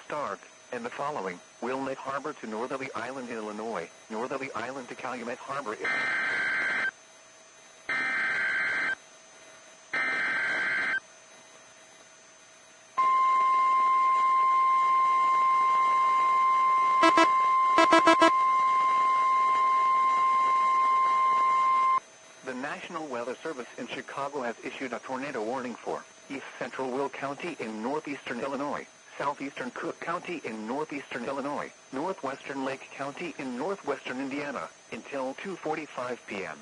start, and the following: Wilmette Harbor to Northerly Island, Illinois, Northerly Island to Calumet Harbor. The National Weather Service in Chicago has issued a tornado warning for East Central Will County in northeastern Illinois, southeastern Cook County in northeastern Illinois, northwestern Lake County in northwestern Indiana, until 2:45 p.m.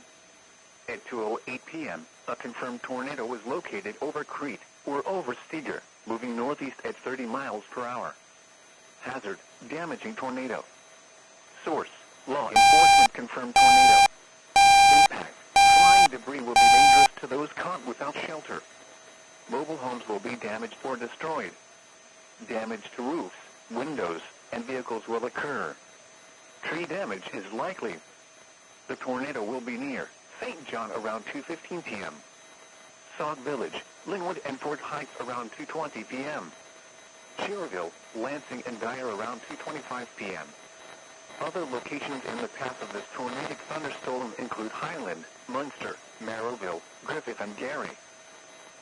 At 2:08 p.m., a confirmed tornado was located over Crete, or over Steger, moving northeast at 30 miles per hour. Hazard: damaging tornado. Source: law enforcement confirmed tornado. Impact: flying debris will be dangerous to those caught without shelter. Mobile homes will be damaged or destroyed. Damage to roofs, windows, and vehicles will occur. Tree damage is likely. The tornado will be near St. John around 2:15 p.m. Sauk Village, Linwood and Fort Heights around 2:20 p.m. Cherville, Lansing and Dyer around 2:25 p.m. Other locations in the path of this tornadic thunderstorm include Highland, Munster, Marrowville, Griffith and Gary.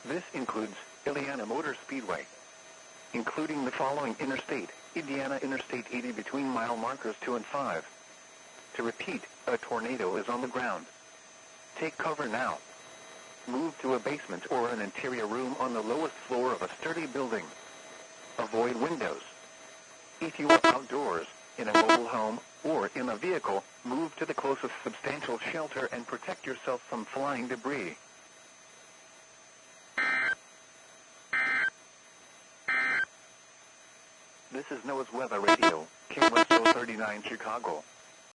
This includes Indiana Motor Speedway, including the following interstate: Indiana Interstate 80 between mile markers 2 and 5. To repeat, a tornado is on the ground. Take cover now. Move to a basement or an interior room on the lowest floor of a sturdy building. Avoid windows. If you are outdoors, in a mobile home, or in a vehicle, move to the closest substantial shelter and protect yourself from flying debris. This is NOAA's Weather Radio, KWSO 39 Chicago.